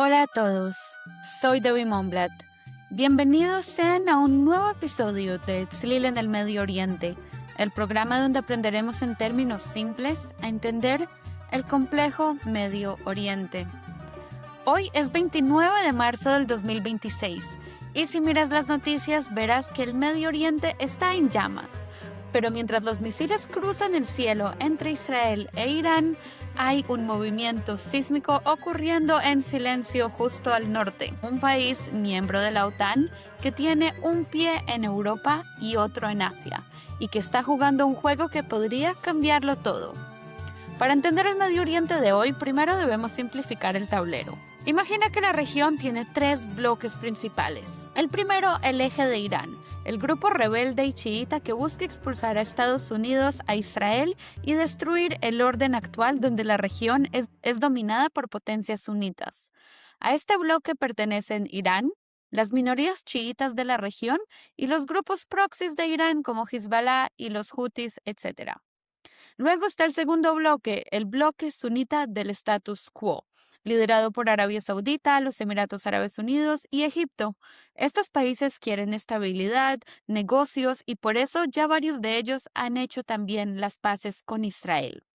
Hola a todos, soy Debbie Monblatt. Bienvenidos sean a un nuevo episodio de Tzlil en el Medio Oriente, el programa donde aprenderemos en términos simples a entender el complejo Medio Oriente. Hoy es 29 de marzo del 2026 y si miras las noticias verás que el Medio Oriente está en llamas. Pero mientras los misiles cruzan el cielo entre Israel e Irán, hay un movimiento sísmico ocurriendo en silencio justo al norte, un país miembro de la OTAN que tiene un pie en Europa y otro en Asia, y que está jugando un juego que podría cambiarlo todo. Para entender el Medio Oriente de hoy, primero debemos simplificar el tablero. Imagina que la región tiene tres bloques principales. El primero, el eje de Irán, el grupo rebelde y chiita que busca expulsar a Estados Unidos, a Israel y destruir el orden actual donde la región es dominada por potencias sunitas. A este bloque pertenecen Irán, las minorías chiitas de la región y los grupos proxies de Irán como Hezbollah y los Hutis, etc. Luego está el segundo bloque, el bloque sunita del status quo, liderado por Arabia Saudita, los Emiratos Árabes Unidos y Egipto. Estos países quieren estabilidad, negocios y por eso ya varios de ellos han hecho también las paces con Israel.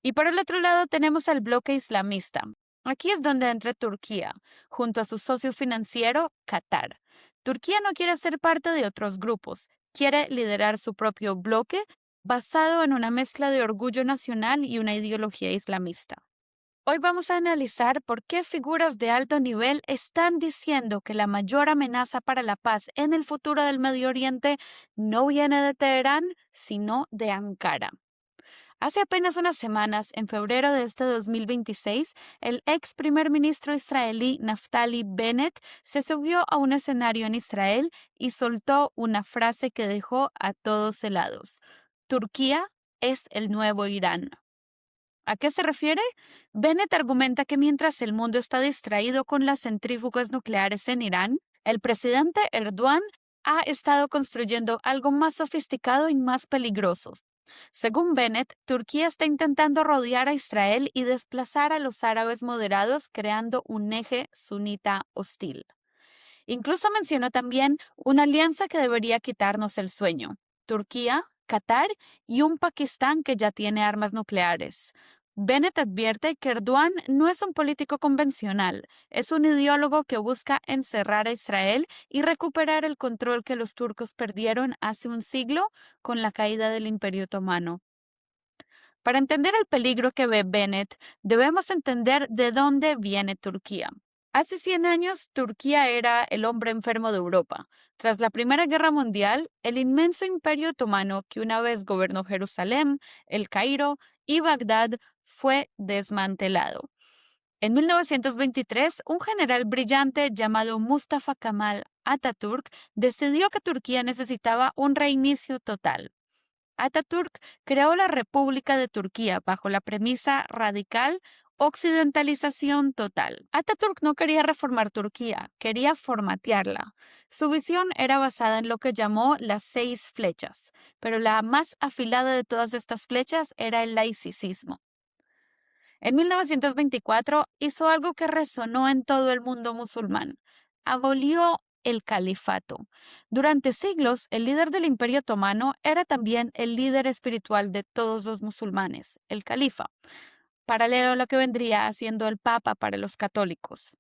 Y por el otro lado tenemos al bloque islamista. Aquí es donde entra Turquía, junto a su socio financiero, Qatar. Turquía no quiere ser parte de otros grupos, quiere liderar su propio bloque basado en una mezcla de orgullo nacional y una ideología islamista. Hoy vamos a analizar por qué figuras de alto nivel están diciendo que la mayor amenaza para la paz en el futuro del Medio Oriente no viene de Teherán, sino de Ankara. Hace apenas unas semanas, en febrero de este 2026, el ex primer ministro israelí Naftali Bennett se subió a un escenario en Israel y soltó una frase que dejó a todos helados. Turquía es el nuevo Irán. ¿A qué se refiere? Bennett argumenta que mientras el mundo está distraído con las centrífugas nucleares en Irán, el presidente Erdogan ha estado construyendo algo más sofisticado y más peligroso. Según Bennett, Turquía está intentando rodear a Israel y desplazar a los árabes moderados, creando un eje sunita hostil. Incluso mencionó también una alianza que debería quitarnos el sueño: Turquía, Qatar y un Pakistán que ya tiene armas nucleares. Bennett advierte que Erdogan no es un político convencional, es un ideólogo que busca encerrar a Israel y recuperar el control que los turcos perdieron hace un siglo con la caída del Imperio Otomano. Para entender el peligro que ve Bennett, debemos entender de dónde viene Turquía. Hace 100 años, Turquía era el hombre enfermo de Europa. Tras la Primera Guerra Mundial, el inmenso imperio otomano que una vez gobernó Jerusalén, El Cairo y Bagdad fue desmantelado. En 1923, un general brillante llamado Mustafa Kemal Atatürk decidió que Turquía necesitaba un reinicio total. Atatürk creó la República de Turquía bajo la premisa radical occidentalización total. Atatürk no quería reformar Turquía, quería formatearla. Su visión era basada en lo que llamó las 6 flechas, pero la más afilada de todas estas flechas era el laicismo. En 1924 hizo algo que resonó en todo el mundo musulmán. Abolió el califato. Durante siglos, el líder del Imperio Otomano era también el líder espiritual de todos los musulmanes, el califa, paralelo a lo que vendría siendo el papa para los católicos.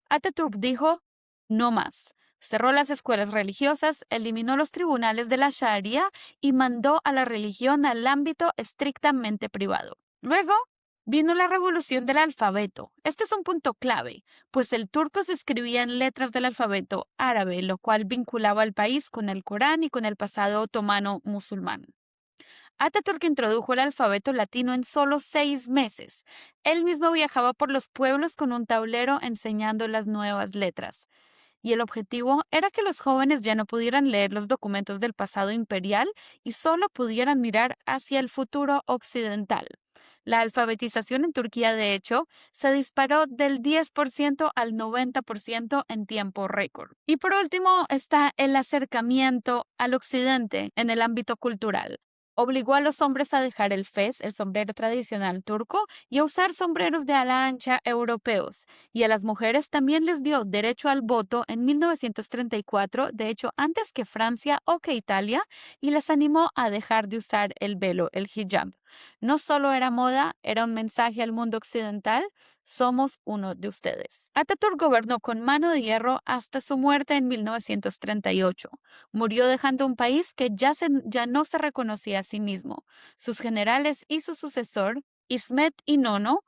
Atatürk dijo, no más. Cerró las escuelas religiosas, eliminó los tribunales de la Sharia y mandó a la religión al ámbito estrictamente privado. Luego, vino la revolución del alfabeto. Este es un punto clave, pues el turco se escribía en letras del alfabeto árabe, lo cual vinculaba al país con el Corán y con el pasado otomano musulmán. Atatürk introdujo el alfabeto latino en solo 6 meses. Él mismo viajaba por los pueblos con un tablero enseñando las nuevas letras. Y el objetivo era que los jóvenes ya no pudieran leer los documentos del pasado imperial y solo pudieran mirar hacia el futuro occidental. La alfabetización en Turquía, de hecho, se disparó del 10% al 90% en tiempo récord. Y por último está el acercamiento al occidente en el ámbito cultural. Obligó a los hombres a dejar el fez, el sombrero tradicional turco, y a usar sombreros de ala ancha europeos. Y a las mujeres también les dio derecho al voto en 1934, de hecho antes que Francia o que Italia, y les animó a dejar de usar el velo, el hijab. No solo era moda, era un mensaje al mundo occidental: somos uno de ustedes. Atatürk gobernó con mano de hierro hasta su muerte en 1938. Murió dejando un país que ya no se reconocía a sí mismo. Sus generales y su sucesor, Ismet Inonu,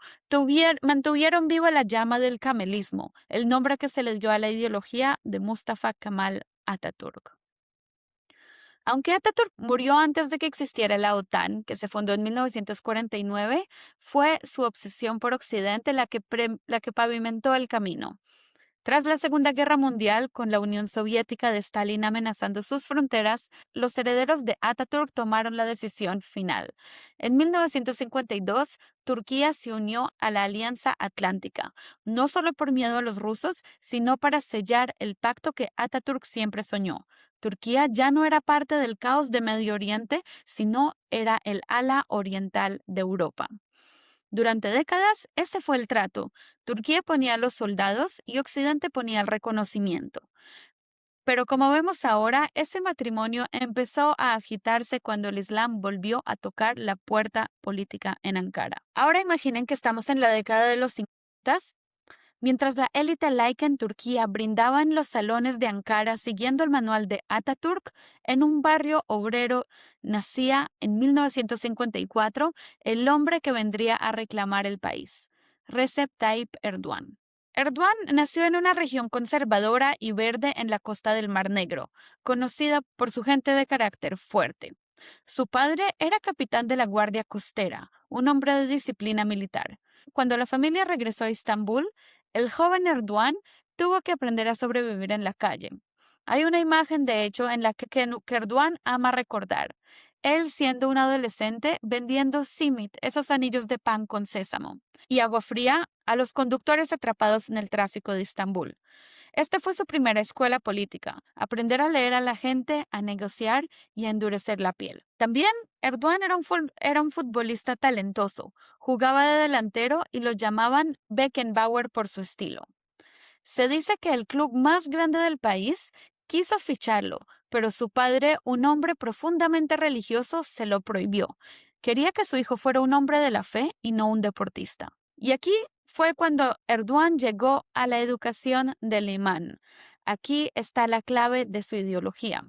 mantuvieron viva la llama del camelismo, el nombre que se le dio a la ideología de Mustafa Kemal Atatürk. Aunque Atatürk murió antes de que existiera la OTAN, que se fundó en 1949, fue su obsesión por Occidente la que pavimentó el camino. Tras la Segunda Guerra Mundial, con la Unión Soviética de Stalin amenazando sus fronteras, los herederos de Atatürk tomaron la decisión final. En 1952, Turquía se unió a la Alianza Atlántica, no solo por miedo a los rusos, sino para sellar el pacto que Atatürk siempre soñó. Turquía ya no era parte del caos de Medio Oriente, sino era el ala oriental de Europa. Durante décadas, ese fue el trato. Turquía ponía a los soldados y Occidente ponía el reconocimiento. Pero como vemos ahora, ese matrimonio empezó a agitarse cuando el Islam volvió a tocar la puerta política en Ankara. Ahora imaginen que estamos en la década de los 50. Mientras la élite laica en Turquía brindaba en los salones de Ankara siguiendo el manual de Atatürk, en un barrio obrero nacía en 1954 el hombre que vendría a reclamar el país, Recep Tayyip Erdoğan. Erdoğan nació en una región conservadora y verde en la costa del Mar Negro, conocida por su gente de carácter fuerte. Su padre era capitán de la Guardia Costera, un hombre de disciplina militar. Cuando la familia regresó a Estambul, el joven Erdoğan tuvo que aprender a sobrevivir en la calle. Hay una imagen, de hecho, en la que Erdoğan ama recordar. Él, siendo un adolescente, vendiendo simit, esos anillos de pan con sésamo, y agua fría a los conductores atrapados en el tráfico de Estambul. Esta fue su primera escuela política: aprender a leer a la gente, a negociar y a endurecer la piel. También Erdoğan era un futbolista talentoso, jugaba de delantero y lo llamaban Beckenbauer por su estilo. Se dice que el club más grande del país quiso ficharlo, pero su padre, un hombre profundamente religioso, se lo prohibió. Quería que su hijo fuera un hombre de la fe y no un deportista. Y aquí fue cuando Erdoğan llegó a la educación del imán. Aquí está la clave de su ideología.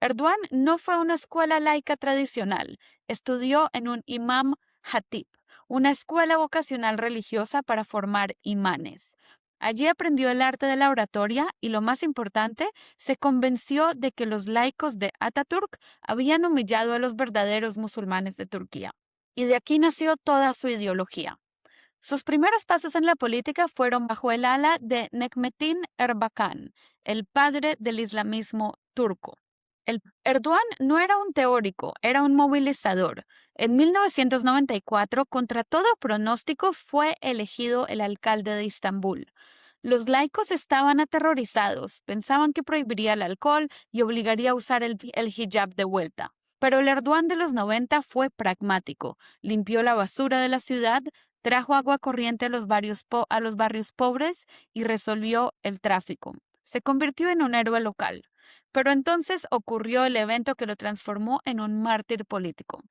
Erdoğan no fue a una escuela laica tradicional, estudió en un imam hatib, una escuela vocacional religiosa para formar imanes. Allí aprendió el arte de la oratoria y, lo más importante, se convenció de que los laicos de Atatürk habían humillado a los verdaderos musulmanes de Turquía. Y de aquí nació toda su ideología. Sus primeros pasos en la política fueron bajo el ala de Necmettin Erbakan, el padre del islamismo turco. Erdoğan no era un teórico, era un movilizador. En 1994, contra todo pronóstico, fue elegido el alcalde de Istambul. Los laicos estaban aterrorizados, pensaban que prohibiría el alcohol y obligaría a usar el hijab de vuelta. Pero el Erdoğan de los 90 fue pragmático, limpió la basura de la ciudad, trajo agua corriente a los barrios pobres y resolvió el tráfico. Se convirtió en un héroe local. Pero entonces ocurrió el evento que lo transformó en un mártir político.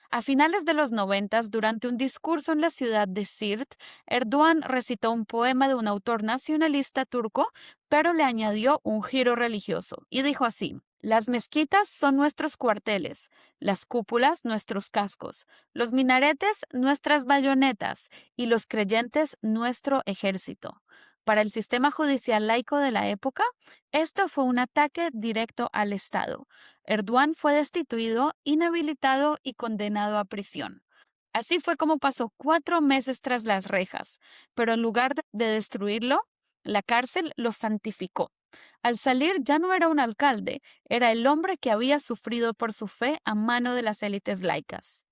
A finales de los 90, durante un discurso en la ciudad de Siirt, Erdoğan recitó un poema de un autor nacionalista turco, pero le añadió un giro religioso y dijo así: las mezquitas son nuestros cuarteles, las cúpulas nuestros cascos, los minaretes nuestras bayonetas y los creyentes nuestro ejército. Para el sistema judicial laico de la época, esto fue un ataque directo al Estado. Erdoğan fue destituido, inhabilitado y condenado a prisión. Así fue como pasó 4 meses tras las rejas, pero en lugar de destruirlo, la cárcel lo santificó. Al salir ya no era un alcalde, era el hombre que había sufrido por su fe a mano de las élites laicas.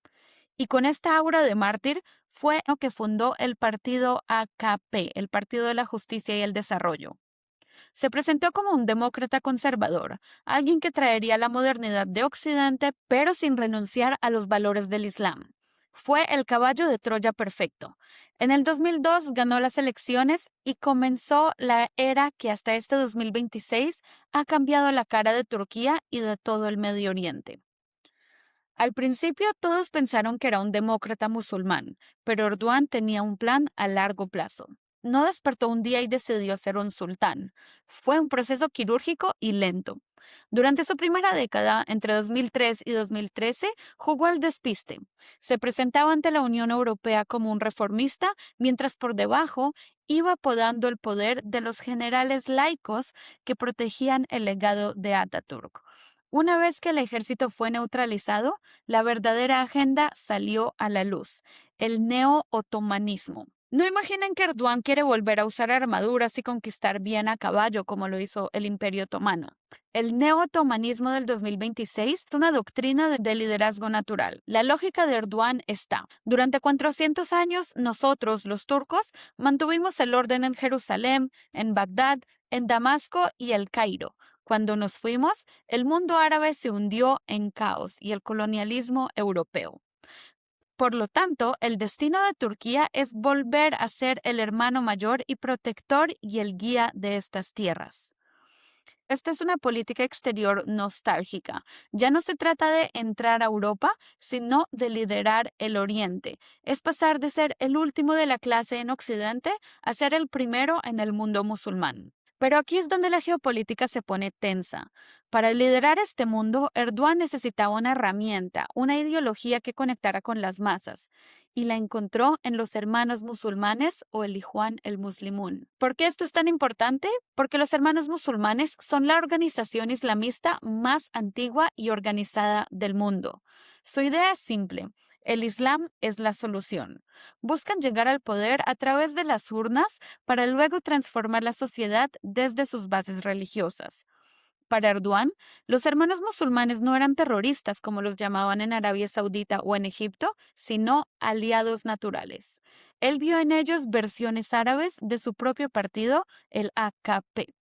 Y con esta aura de mártir fue lo que fundó el partido AKP, el Partido de la Justicia y el Desarrollo. Se presentó como un demócrata conservador, alguien que traería la modernidad de Occidente, pero sin renunciar a los valores del Islam. Fue el caballo de Troya perfecto. En el 2002 ganó las elecciones y comenzó la era que hasta este 2026 ha cambiado la cara de Turquía y de todo el Medio Oriente. Al principio todos pensaron que era un demócrata musulmán, pero Erdogan tenía un plan a largo plazo. No despertó un día y decidió ser un sultán. Fue un proceso quirúrgico y lento. Durante su primera década, entre 2003 y 2013, jugó al despiste. Se presentaba ante la Unión Europea como un reformista, mientras por debajo iba podando el poder de los generales laicos que protegían el legado de Atatürk. Una vez que el ejército fue neutralizado, la verdadera agenda salió a la luz, el neo-otomanismo. No imaginen que Erdogan quiere volver a usar armaduras y conquistar Viena a caballo como lo hizo el Imperio Otomano. El neo-otomanismo del 2026 es una doctrina de liderazgo natural. La lógica de Erdogan está: durante 400 años, nosotros, los turcos, mantuvimos el orden en Jerusalén, en Bagdad, en Damasco y el Cairo. Cuando nos fuimos, el mundo árabe se hundió en caos y el colonialismo europeo. Por lo tanto, el destino de Turquía es volver a ser el hermano mayor y protector y el guía de estas tierras. Esta es una política exterior nostálgica. Ya no se trata de entrar a Europa, sino de liderar el Oriente. Es pasar de ser el último de la clase en Occidente a ser el primero en el mundo musulmán. Pero aquí es donde la geopolítica se pone tensa. Para liderar este mundo, Erdogan necesitaba una herramienta, una ideología que conectara con las masas, y la encontró en los hermanos musulmanes o el Ikhwan el Muslimun. ¿Por qué esto es tan importante? Porque los hermanos musulmanes son la organización islamista más antigua y organizada del mundo. Su idea es simple: el Islam es la solución. Buscan llegar al poder a través de las urnas para luego transformar la sociedad desde sus bases religiosas. Para Erdogan, los hermanos musulmanes no eran terroristas como los llamaban en Arabia Saudita o en Egipto, sino aliados naturales. Él vio en ellos versiones árabes de su propio partido, el AKP.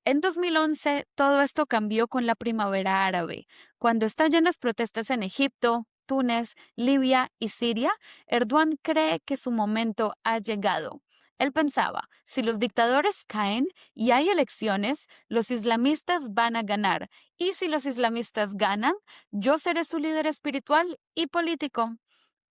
En 2011, todo esto cambió con la primavera árabe. Cuando estallan las protestas en Egipto, Túnez, Libia y Siria, Erdogan cree que su momento ha llegado. Él pensaba: si los dictadores caen y hay elecciones, los islamistas van a ganar. Y si los islamistas ganan, yo seré su líder espiritual y político.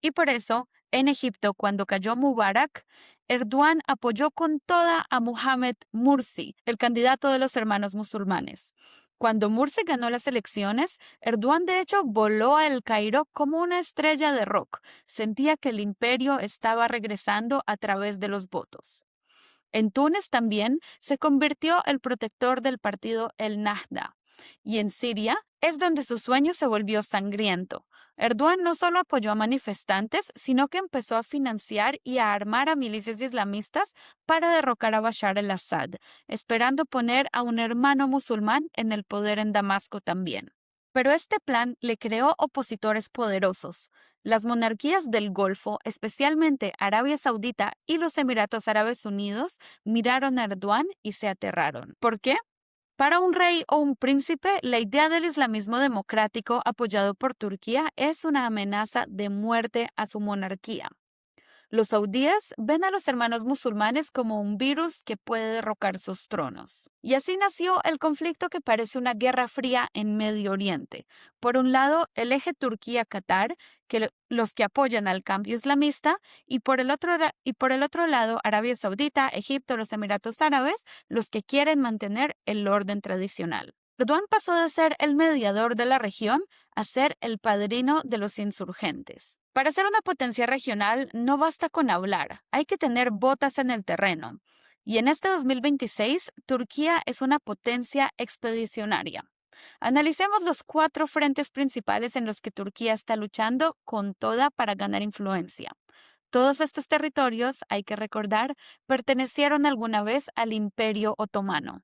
Y por eso, en Egipto, cuando cayó Mubarak, Erdogan apoyó con toda a Mohamed Mursi, el candidato de los hermanos musulmanes. Cuando Mursi ganó las elecciones, Erdogan de hecho voló a El Cairo como una estrella de rock. Sentía que el imperio estaba regresando a través de los votos. En Túnez también se convirtió el protector del partido El Nahda. Y en Siria es donde su sueño se volvió sangriento. Erdogan no solo apoyó a manifestantes, sino que empezó a financiar y a armar a milicias islamistas para derrocar a Bashar al-Assad, esperando poner a un hermano musulmán en el poder en Damasco también. Pero este plan le creó opositores poderosos. Las monarquías del Golfo, especialmente Arabia Saudita y los Emiratos Árabes Unidos, miraron a Erdogan y se aterraron. ¿Por qué? Para un rey o un príncipe, la idea del islamismo democrático apoyado por Turquía es una amenaza de muerte a su monarquía. Los saudíes ven a los hermanos musulmanes como un virus que puede derrocar sus tronos. Y así nació el conflicto que parece una guerra fría en Medio Oriente. Por un lado, el eje Turquía-Qatar, los que apoyan al cambio islamista, y por el otro lado, Arabia Saudita, Egipto, los Emiratos Árabes, los que quieren mantener el orden tradicional. Erdogan pasó de ser el mediador de la región a ser el padrino de los insurgentes. Para ser una potencia regional no basta con hablar, hay que tener botas en el terreno. Y en este 2026, Turquía es una potencia expedicionaria. Analicemos los 4 frentes principales en los que Turquía está luchando con toda para ganar influencia. Todos estos territorios, hay que recordar, pertenecieron alguna vez al Imperio Otomano.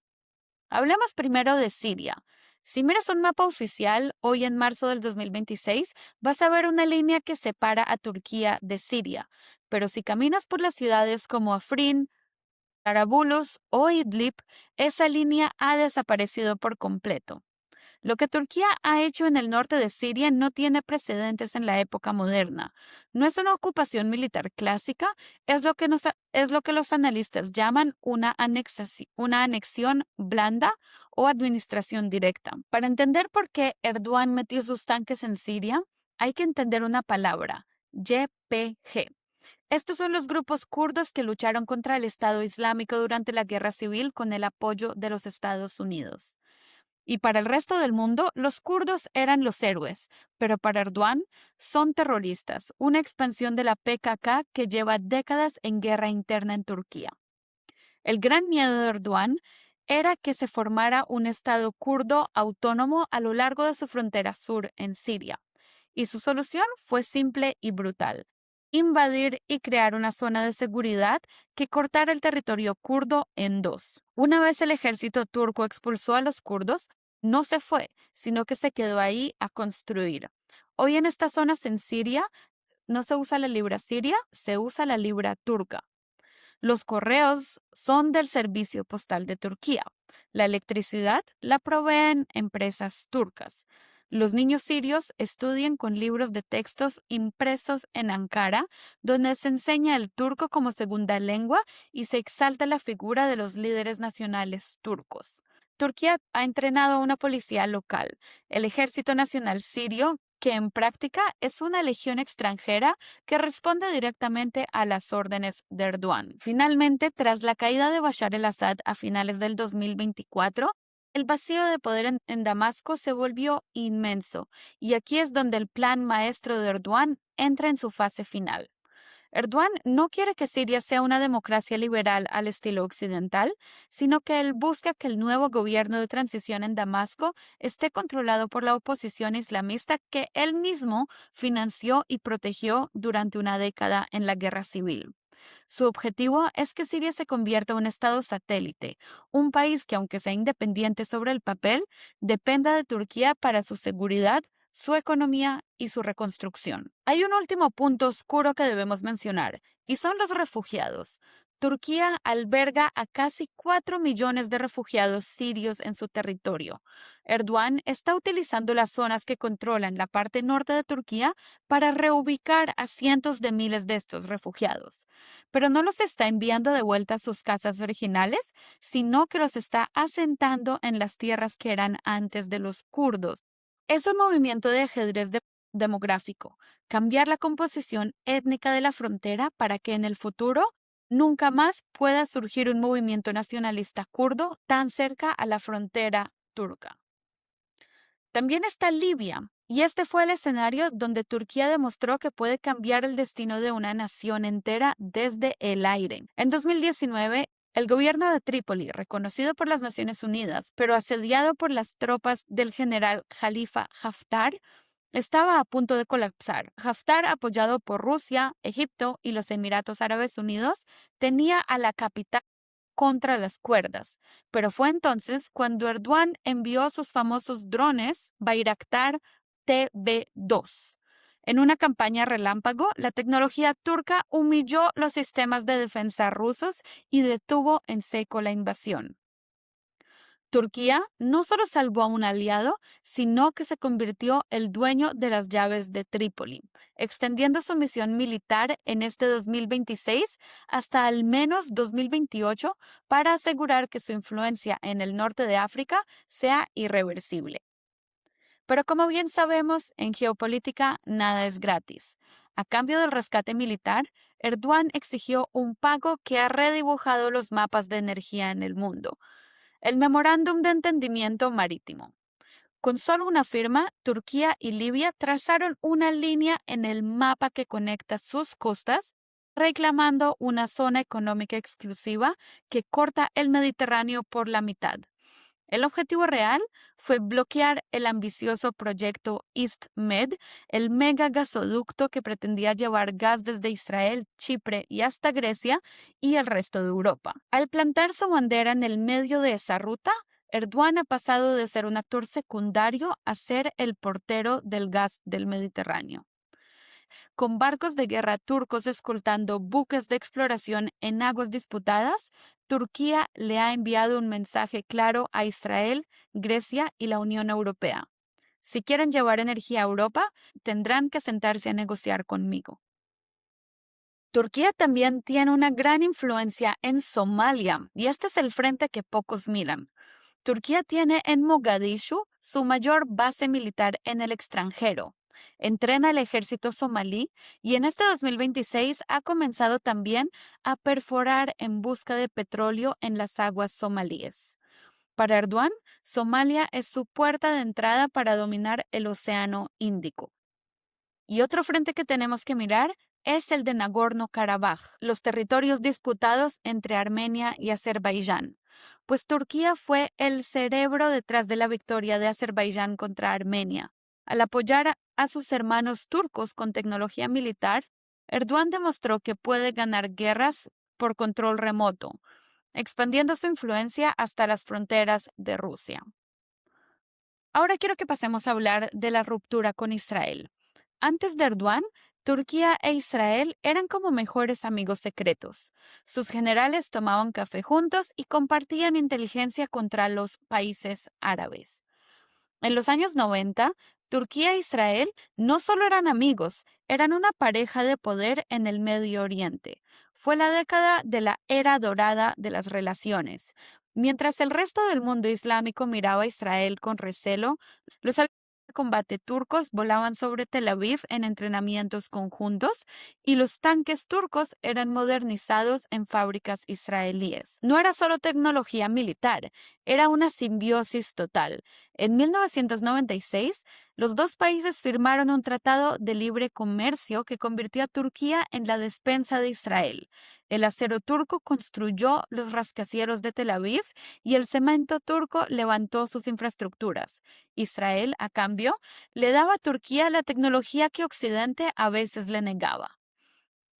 Hablemos primero de Siria. Si miras un mapa oficial, hoy en marzo del 2026, vas a ver una línea que separa a Turquía de Siria. Pero si caminas por las ciudades como Afrin, Tarabulus o Idlib, esa línea ha desaparecido por completo. Lo que Turquía ha hecho en el norte de Siria no tiene precedentes en la época moderna. No es una ocupación militar clásica, es lo que los analistas llaman una anexión blanda o administración directa. Para entender por qué Erdogan metió sus tanques en Siria, hay que entender una palabra, YPG. Estos son los grupos kurdos que lucharon contra el Estado Islámico durante la guerra civil con el apoyo de los Estados Unidos. Y para el resto del mundo, los kurdos eran los héroes, pero para Erdogan son terroristas, una expansión de la PKK que lleva décadas en guerra interna en Turquía. El gran miedo de Erdogan era que se formara un Estado kurdo autónomo a lo largo de su frontera sur en Siria. Y su solución fue simple y brutal: invadir y crear una zona de seguridad que cortara el territorio kurdo en dos. Una vez el ejército turco expulsó a los kurdos, no se fue, sino que se quedó ahí a construir. Hoy en estas zonas en Siria no se usa la libra siria, se usa la libra turca. Los correos son del servicio postal de Turquía. La electricidad la proveen empresas turcas. Los niños sirios estudian con libros de textos impresos en Ankara, donde se enseña el turco como segunda lengua y se exalta la figura de los líderes nacionales turcos. Turquía ha entrenado a una policía local, el Ejército Nacional Sirio, que en práctica es una legión extranjera que responde directamente a las órdenes de Erdogan. Finalmente, tras la caída de Bashar el-Assad a finales del 2024, el vacío de poder en Damasco se volvió inmenso, y aquí es donde el plan maestro de Erdogan entra en su fase final. Erdogan no quiere que Siria sea una democracia liberal al estilo occidental, sino que él busca que el nuevo gobierno de transición en Damasco esté controlado por la oposición islamista que él mismo financió y protegió durante una década en la guerra civil. Su objetivo es que Siria se convierta en un estado satélite, un país que, aunque sea independiente sobre el papel, dependa de Turquía para su seguridad, su economía y su reconstrucción. Hay un último punto oscuro que debemos mencionar, y son los refugiados. Turquía alberga a casi 4 millones de refugiados sirios en su territorio. Erdogan está utilizando las zonas que controlan la parte norte de Turquía para reubicar a cientos de miles de estos refugiados. Pero no los está enviando de vuelta a sus casas originales, sino que los está asentando en las tierras que eran antes de los kurdos. Es un movimiento de ajedrez demográfico, cambiar la composición étnica de la frontera para que en el futuro nunca más pueda surgir un movimiento nacionalista kurdo tan cerca a la frontera turca. También está Libia, y este fue el escenario donde Turquía demostró que puede cambiar el destino de una nación entera desde el aire. En 2019, el gobierno de Trípoli, reconocido por las Naciones Unidas, pero asediado por las tropas del general Khalifa Haftar, estaba a punto de colapsar. Haftar, apoyado por Rusia, Egipto y los Emiratos Árabes Unidos, tenía a la capital contra las cuerdas. Pero fue entonces cuando Erdogan envió sus famosos drones Bayraktar TB2. En una campaña relámpago, la tecnología turca humilló los sistemas de defensa rusos y detuvo en seco la invasión. Turquía no solo salvó a un aliado, sino que se convirtió el dueño de las llaves de Trípoli, extendiendo su misión militar en este 2026 hasta al menos 2028 para asegurar que su influencia en el norte de África sea irreversible. Pero como bien sabemos, en geopolítica nada es gratis. A cambio del rescate militar, Erdogan exigió un pago que ha redibujado los mapas de energía en el mundo: el Memorándum de Entendimiento Marítimo. Con solo una firma, Turquía y Libia trazaron una línea en el mapa que conecta sus costas, reclamando una zona económica exclusiva que corta el Mediterráneo por la mitad. El objetivo real fue bloquear el ambicioso proyecto EastMed, el mega gasoducto que pretendía llevar gas desde Israel, Chipre y hasta Grecia y el resto de Europa. Al plantar su bandera en el medio de esa ruta, Erdogan ha pasado de ser un actor secundario a ser el portero del gas del Mediterráneo. Con barcos de guerra turcos escoltando buques de exploración en aguas disputadas, Turquía le ha enviado un mensaje claro a Israel, Grecia y la Unión Europea. Si quieren llevar energía a Europa, tendrán que sentarse a negociar conmigo. Turquía también tiene una gran influencia en Somalia, y este es el frente que pocos miran. Turquía tiene en Mogadishu su mayor base militar en el extranjero. Entrena al ejército somalí y en este 2026 ha comenzado también a perforar en busca de petróleo en las aguas somalíes. Para Erdogan, Somalia es su puerta de entrada para dominar el Océano Índico. Y otro frente que tenemos que mirar es el de Nagorno-Karabaj, los territorios disputados entre Armenia y Azerbaiyán, pues Turquía fue el cerebro detrás de la victoria de Azerbaiyán contra Armenia. Al apoyar a sus hermanos turcos con tecnología militar, Erdogan demostró que puede ganar guerras por control remoto, expandiendo su influencia hasta las fronteras de Rusia. Ahora quiero que pasemos a hablar de la ruptura con Israel. Antes de Erdogan, Turquía e Israel eran como mejores amigos secretos. Sus generales tomaban café juntos y compartían inteligencia contra los países árabes. En los años 90, Turquía e Israel no solo eran amigos, eran una pareja de poder en el Medio Oriente. Fue la década de la era dorada de las relaciones. Mientras el resto del mundo islámico miraba a Israel con recelo, los aviones de combate turcos volaban sobre Tel Aviv en entrenamientos conjuntos y los tanques turcos eran modernizados en fábricas israelíes. No era solo tecnología militar, era una simbiosis total. En 1996, los dos países firmaron un tratado de libre comercio que convirtió a Turquía en la despensa de Israel. El acero turco construyó los rascacielos de Tel Aviv y el cemento turco levantó sus infraestructuras. Israel, a cambio, le daba a Turquía la tecnología que Occidente a veces le negaba.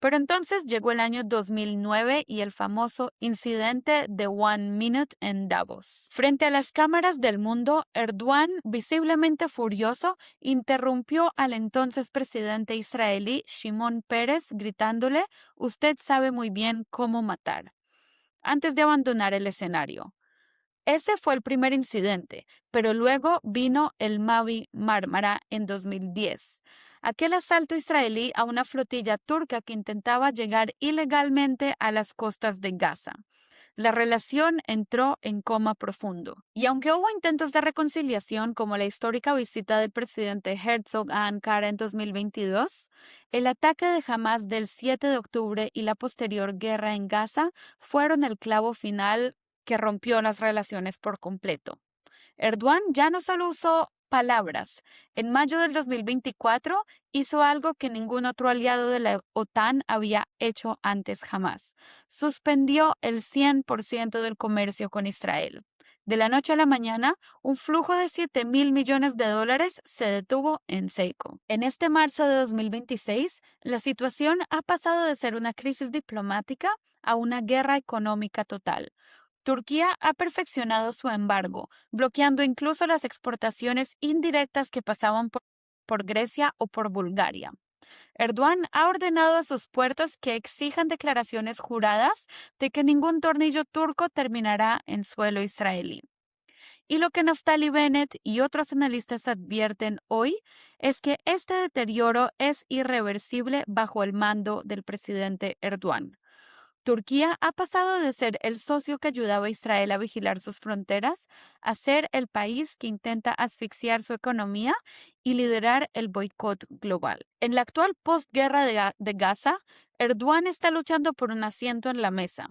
Pero entonces llegó el año 2009 y el famoso incidente de One Minute en Davos. Frente a las cámaras del mundo, Erdogan, visiblemente furioso, interrumpió al entonces presidente israelí Shimon Peres gritándole: "Usted sabe muy bien cómo matar", antes de abandonar el escenario. Ese fue el primer incidente, pero luego vino el Mavi Mármara en 2010, aquel asalto israelí a una flotilla turca que intentaba llegar ilegalmente a las costas de Gaza. La relación entró en coma profundo. Y aunque hubo intentos de reconciliación, como la histórica visita del presidente Herzog a Ankara en 2022, el ataque de Hamás del 7 de octubre y la posterior guerra en Gaza fueron el clavo final que rompió las relaciones por completo. Erdogan ya no solo usó palabras. En mayo del 2024 hizo algo que ningún otro aliado de la OTAN había hecho antes jamás. Suspendió el 100% del comercio con Israel. De la noche a la mañana, un flujo de $7.000 millones se detuvo en seco. En este marzo de 2026, la situación ha pasado de ser una crisis diplomática a una guerra económica total. Turquía ha perfeccionado su embargo, bloqueando incluso las exportaciones indirectas que pasaban por Grecia o por Bulgaria. Erdogan ha ordenado a sus puertos que exijan declaraciones juradas de que ningún tornillo turco terminará en suelo israelí. Y lo que Naftali Bennett y otros analistas advierten hoy es que este deterioro es irreversible bajo el mando del presidente Erdogan. Turquía ha pasado de ser el socio que ayudaba a Israel a vigilar sus fronteras a ser el país que intenta asfixiar su economía y liderar el boicot global. En la actual postguerra de Gaza, Erdogan está luchando por un asiento en la mesa.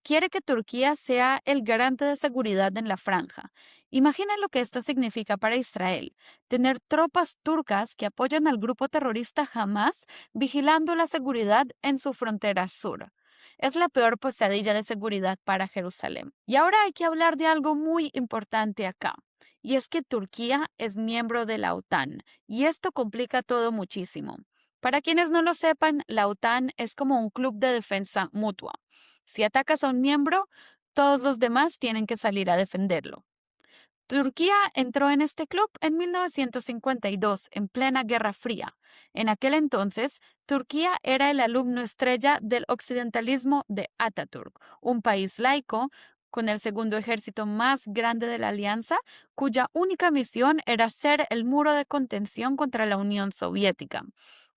Quiere que Turquía sea el garante de seguridad en la franja. Imaginen lo que esto significa para Israel: tener tropas turcas que apoyan al grupo terrorista Hamas vigilando la seguridad en su frontera sur. Es la peor pesadilla de seguridad para Jerusalén. Y ahora hay que hablar de algo muy importante acá, y es que Turquía es miembro de la OTAN, y esto complica todo muchísimo. Para quienes no lo sepan, la OTAN es como un club de defensa mutua. Si atacas a un miembro, todos los demás tienen que salir a defenderlo. Turquía entró en este club en 1952, en plena Guerra Fría. En aquel entonces, Turquía era el alumno estrella del occidentalismo de Atatürk, un país laico con el segundo ejército más grande de la alianza, cuya única misión era ser el muro de contención contra la Unión Soviética.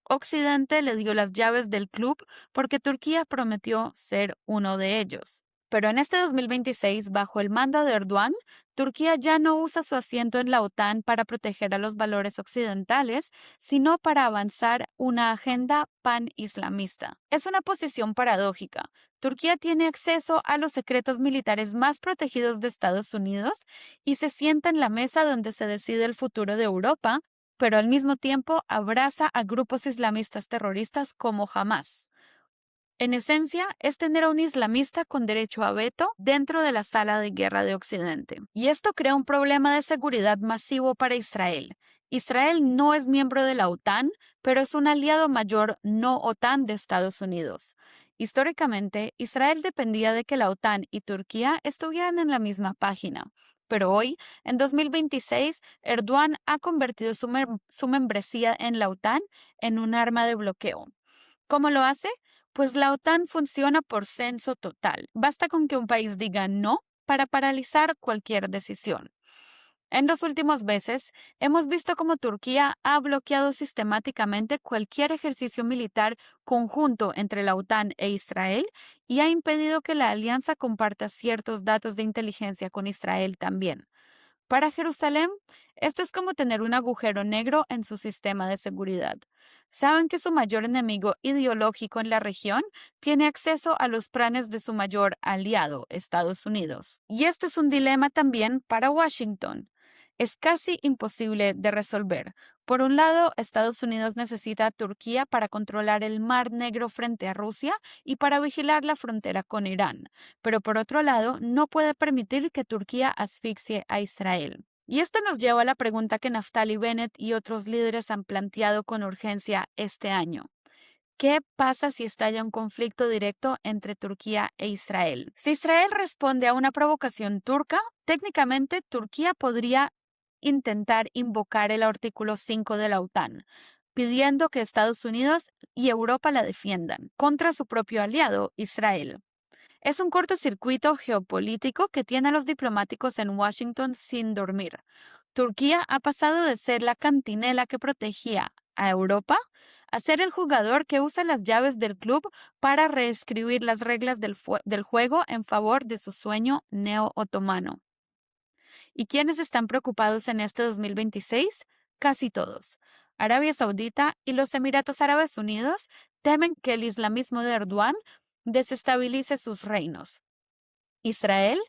Occidente le dio las llaves del club porque Turquía prometió ser uno de ellos. Pero en este 2026, bajo el mando de Erdogan, Turquía ya no usa su asiento en la OTAN para proteger a los valores occidentales, sino para avanzar una agenda pan-islamista. Es una posición paradójica. Turquía tiene acceso a los secretos militares más protegidos de Estados Unidos y se sienta en la mesa donde se decide el futuro de Europa, pero al mismo tiempo abraza a grupos islamistas terroristas como Hamas. En esencia, es tener a un islamista con derecho a veto dentro de la sala de guerra de Occidente. Y esto crea un problema de seguridad masivo para Israel. Israel no es miembro de la OTAN, pero es un aliado mayor no OTAN de Estados Unidos. Históricamente, Israel dependía de que la OTAN y Turquía estuvieran en la misma página. Pero hoy, en 2026, Erdogan ha convertido su membresía en la OTAN en un arma de bloqueo. ¿Cómo lo hace? Pues la OTAN funciona por censo total. Basta con que un país diga no para paralizar cualquier decisión. En los últimos meses, hemos visto cómo Turquía ha bloqueado sistemáticamente cualquier ejercicio militar conjunto entre la OTAN e Israel y ha impedido que la alianza comparta ciertos datos de inteligencia con Israel también. Para Jerusalén, esto es como tener un agujero negro en su sistema de seguridad. Saben que su mayor enemigo ideológico en la región tiene acceso a los planes de su mayor aliado, Estados Unidos. Y esto es un dilema también para Washington. Es casi imposible de resolver. Por un lado, Estados Unidos necesita a Turquía para controlar el Mar Negro frente a Rusia y para vigilar la frontera con Irán. Pero por otro lado, no puede permitir que Turquía asfixie a Israel. Y esto nos lleva a la pregunta que Naftali Bennett y otros líderes han planteado con urgencia este año. ¿Qué pasa si estalla un conflicto directo entre Turquía e Israel? Si Israel responde a una provocación turca, técnicamente Turquía podría intentar invocar el artículo 5 de la OTAN, pidiendo que Estados Unidos y Europa la defiendan contra su propio aliado, Israel. Es un cortocircuito geopolítico que tiene a los diplomáticos en Washington sin dormir. Turquía ha pasado de ser la cantinela que protegía a Europa a ser el jugador que usa las llaves del club para reescribir las reglas del juego en favor de su sueño neo-otomano. ¿Y quiénes están preocupados en este 2026? Casi todos. Arabia Saudita y los Emiratos Árabes Unidos temen que el islamismo de Erdogan desestabilice sus reinos. Israel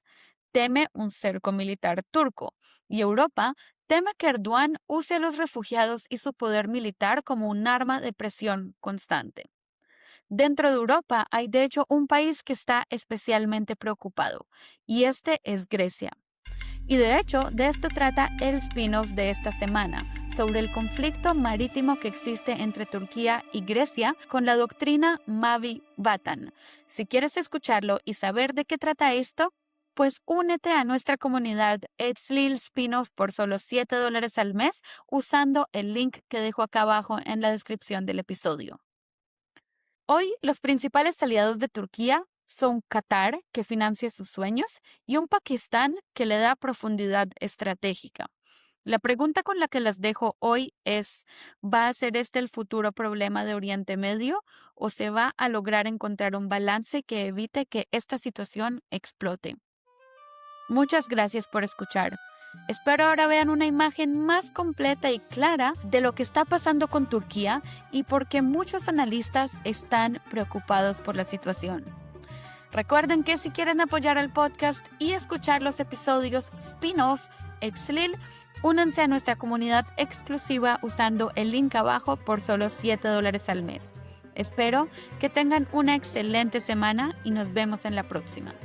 teme un cerco militar turco y Europa teme que Erdogan use a los refugiados y su poder militar como un arma de presión constante. Dentro de Europa hay de hecho un país que está especialmente preocupado y este es Grecia. Y de hecho, de esto trata el spin-off de esta semana, sobre el conflicto marítimo que existe entre Turquía y Grecia con la doctrina Mavi Vatan. Si quieres escucharlo y saber de qué trata esto, pues únete a nuestra comunidad Etzlil Spin-off por solo $7 al mes usando el link que dejo acá abajo en la descripción del episodio. Hoy, los principales aliados de Turquía son Qatar, que financia sus sueños, y un Pakistán que le da profundidad estratégica. La pregunta con la que las dejo hoy es, ¿va a ser este el futuro problema de Oriente Medio o se va a lograr encontrar un balance que evite que esta situación explote? Muchas gracias por escuchar. Espero ahora vean una imagen más completa y clara de lo que está pasando con Turquía y por qué muchos analistas están preocupados por la situación. Recuerden que si quieren apoyar al podcast y escuchar los episodios spin-off Etzlil, únanse a nuestra comunidad exclusiva usando el link abajo por solo $7 al mes. Espero que tengan una excelente semana y nos vemos en la próxima.